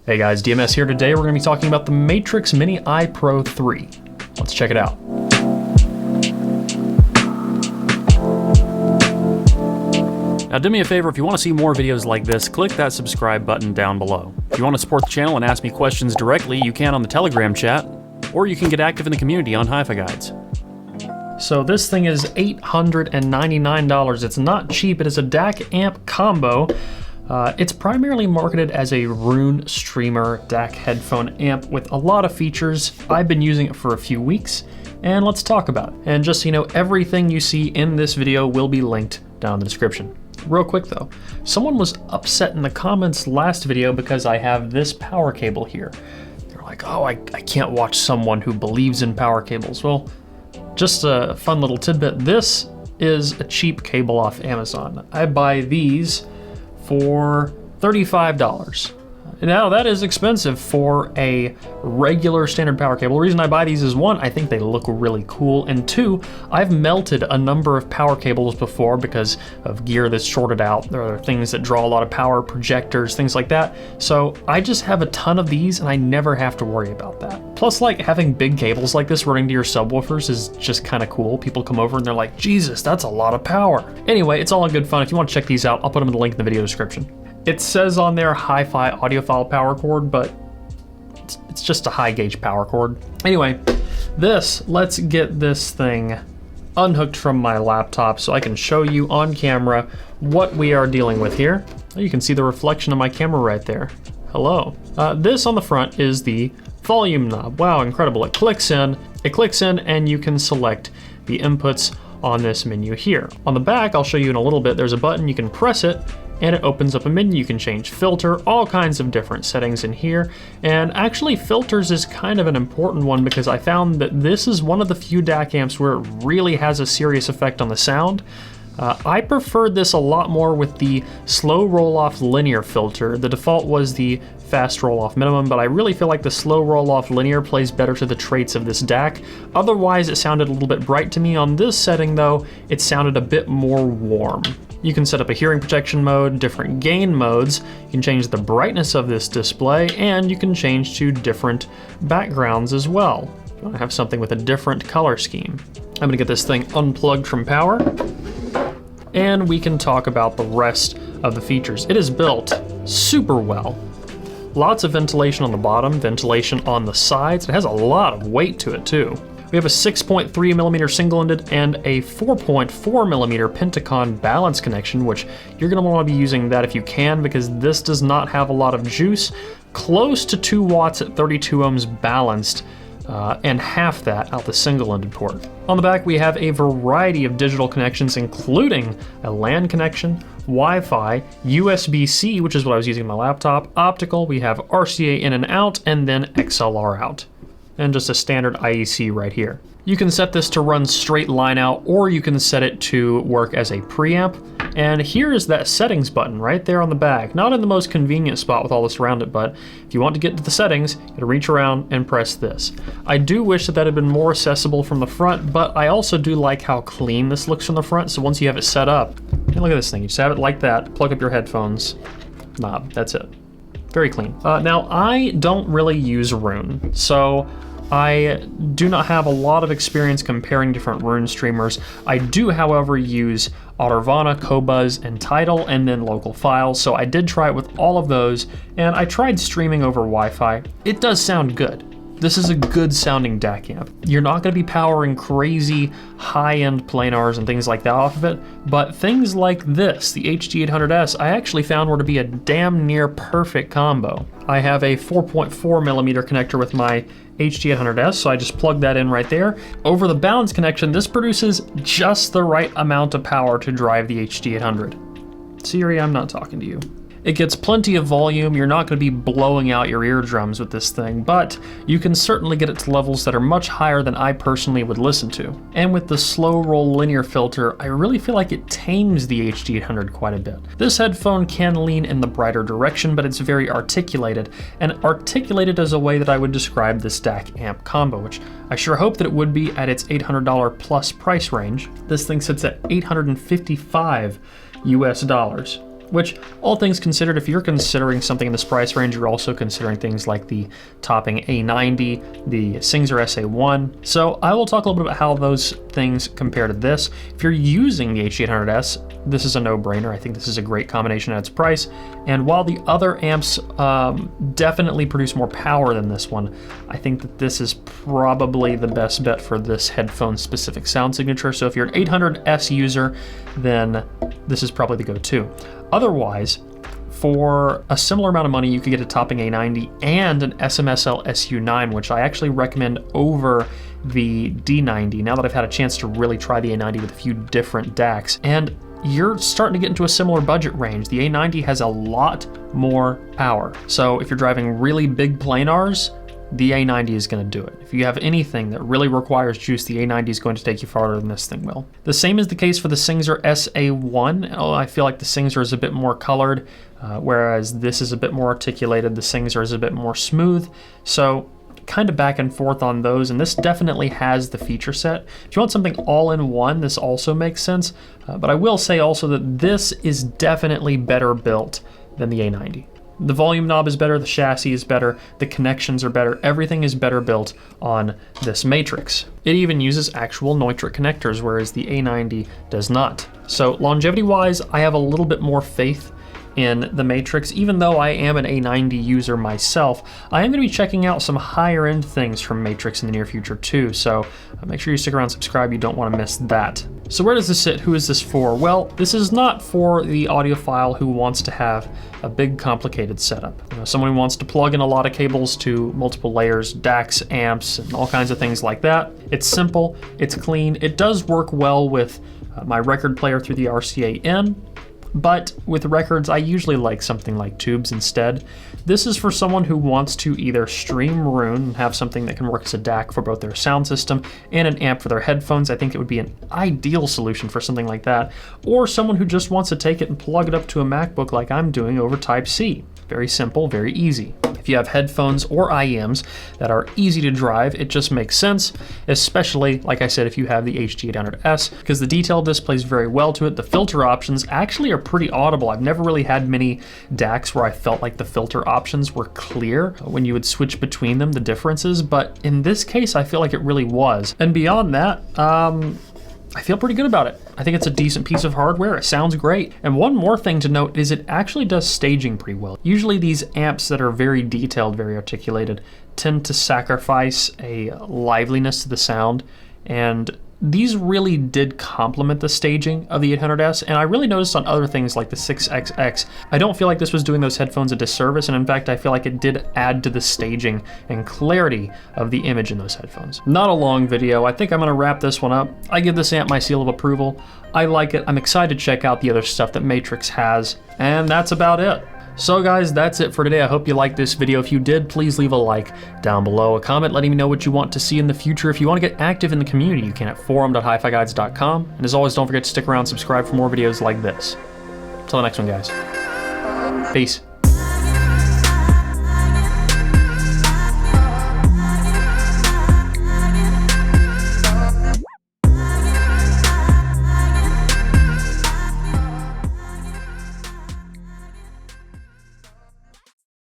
Hey guys, DMS here. Today we're going to be talking about the Matrix Mini I Pro 3. Let's check it out. Now do me a favor, if you want to see more videos like this, click that subscribe button down below. If you want to support the channel and ask me questions directly, you can on the Telegram chat, or you can get active in the community on Hi-Fi Guides. So this thing is $899. It's not cheap. It is a DAC amp combo. It's primarily marketed as a Roon Streamer DAC headphone amp with a lot of features. I've been using it for a few weeks, and let's talk about it. And just so you know, everything you see in this video will be linked down in the description. Real quick though, someone was upset in the comments last video because I have this power cable here. They're like, oh, I can't watch someone who believes in power cables. Well, just a fun little tidbit. This is a cheap cable off Amazon. I buy these for $35. Now that is expensive for a regular standard power cable. The reason I buy these is one, I think they look really cool, and two, I've melted a number of power cables before because of gear that's shorted out. There are things that draw a lot of power, projectors, things like that. So I just have a ton of these and I never have to worry about that. Plus, like, having big cables like this running to your subwoofers is just kind of cool. People come over and they're like, Jesus, that's a lot of power. Anyway, it's all in good fun. If you want to check these out, I'll put them in the link in the video description. It says on there hi-fi audiophile power cord, but it's just a high gauge power cord. Anyway, let's get this thing unhooked from my laptop so I can show you on camera what we are dealing with here. You can see the reflection of my camera right there. Hello. This on the front is the volume knob. Wow, incredible. It clicks in and you can select the inputs on this menu here. On the back, I'll show you in a little bit, there's a button, you can press it, and it opens up a menu. You can change filter, all kinds of different settings in here. And actually filters is kind of an important one because I found that this is one of the few DAC amps where it really has a serious effect on the sound. I preferred this a lot more with the slow roll-off linear filter. The default was the fast roll-off minimum, but I really feel like the slow roll-off linear plays better to the traits of this DAC. Otherwise, it sounded a little bit bright to me. On this setting though, it sounded a bit more warm. You can set up a hearing protection mode, different gain modes, you can change the brightness of this display, and you can change to different backgrounds as well. If you want to have something with a different color scheme. I'm gonna get this thing unplugged from power, and we can talk about the rest of the features. It is built super well. Lots of ventilation on the bottom, ventilation on the sides. It has a lot of weight to it too. We have a 6.3 millimeter single-ended and a 4.4 millimeter Pentacon balance connection, which you're gonna wanna be using that if you can because this does not have a lot of juice. Close to 2 watts at 32 ohms balanced, and half that out the single-ended port. On the back, we have a variety of digital connections, including a LAN connection, Wi-Fi, USB-C, which is what I was using on my laptop, optical, we have RCA in and out, and then XLR out. And just a standard IEC right here. You can set this to run straight line out, or you can set it to work as a preamp. And here is that settings button right there on the back. Not in the most convenient spot with all this around it, but if you want to get to the settings, you gotta reach around and press this. I do wish that had been more accessible from the front, but I also do like how clean this looks from the front. So once you have it set up, and look at this thing, you just have it like that, plug up your headphones, knob, that's it. Very clean. Now, I don't really use Roon, so I do not have a lot of experience comparing different Roon streamers. I do, however, use Audirvana, Qobuz, and Tidal, and then local files, so I did try it with all of those, and I tried streaming over Wi-Fi. It does sound good. This is a good sounding DAC amp. You're not gonna be powering crazy high-end planars and things like that off of it, but things like this, the HD800S, I actually found were to be a damn near perfect combo. I have a 4.4 millimeter connector with my HD800S, so I just plug that in right there. Over the balance connection, this produces just the right amount of power to drive the HD800. Siri, I'm not talking to you. It gets plenty of volume. You're not going to be blowing out your eardrums with this thing, but you can certainly get it to levels that are much higher than I personally would listen to. And with the slow roll linear filter, I really feel like it tames the HD800 quite a bit. This headphone can lean in the brighter direction, but it's very articulated, and articulated is a way that I would describe this DAC amp combo, which I sure hope that it would be at its $800 plus price range. This thing sits at $855 US. which, all things considered, if you're considering something in this price range, you're also considering things like the Topping A90, the Singxer SA1. So I will talk a little bit about how those things compare to this. If you're using the H800S, this is a no-brainer. I think this is a great combination at its price. And while the other amps definitely produce more power than this one, I think that this is probably the best bet for this headphone-specific sound signature. So if you're an 800S user, then this is probably the go-to. Otherwise, for a similar amount of money, you could get a Topping A90 and an SMSL SU9, which I actually recommend over the D90, now that I've had a chance to really try the A90 with a few different DACs. And you're starting to get into a similar budget range. The A90 has a lot more power. So if you're driving really big planars, the A90 is going to do it. If you have anything that really requires juice, the A90 is going to take you farther than this thing will. The same is the case for the Singxer SA1. Oh, I feel like the Singxer is a bit more colored, whereas this is a bit more articulated. The Singxer is a bit more smooth. So kind of back and forth on those, and this definitely has the feature set. If you want something all-in-one, this also makes sense, but I will say also that this is definitely better built than the A90. The volume knob is better, the chassis is better, the connections are better, everything is better built on this Matrix. It even uses actual Neutrik connectors, whereas the A90 does not. So longevity-wise, I have a little bit more faith in the Matrix. Even though I am an A90 user myself, I am going to be checking out some higher end things from Matrix in the near future too, so make sure you stick around and subscribe, you don't want to miss that. So where does this sit? Who is this for? Well, this is not for the audiophile who wants to have a big complicated setup. You know, someone who wants to plug in a lot of cables to multiple layers, DACs, amps, and all kinds of things like that. It's simple, it's clean, it does work well with my record player through the RCA-N, but with records, I usually like something like tubes instead. This is for someone who wants to either stream Roon and have something that can work as a DAC for both their sound system and an amp for their headphones. I think it would be an ideal solution for something like that. Or someone who just wants to take it and plug it up to a MacBook like I'm doing over Type-C. Very simple, very easy. If you have headphones or IEMs that are easy to drive, it just makes sense, especially, like I said, if you have the HG800S, because the detail of this plays very well to it. The filter options actually are pretty audible. I've never really had many DACs where I felt like the filter options were clear when you would switch between them, the differences, but in this case, I feel like it really was. And beyond that, I feel pretty good about it. I think it's a decent piece of hardware. It sounds great. And one more thing to note is it actually does staging pretty well. Usually these amps that are very detailed, very articulated, tend to sacrifice a liveliness to the sound, and these really did complement the staging of the 800S, and I really noticed on other things like the 6XX, I don't feel like this was doing those headphones a disservice, and in fact I feel like it did add to the staging and clarity of the image in those headphones. Not a long video, I think I'm gonna wrap this one up. I give this amp my seal of approval. I like it, I'm excited to check out the other stuff that Matrix has, and that's about it. So guys, that's it for today. I hope you liked this video. If you did, please leave a like down below, a comment letting me know what you want to see in the future. If you want to get active in the community, you can at forum.hifiguides.com. And as always, don't forget to stick around and subscribe for more videos like this. Until the next one, guys. Peace.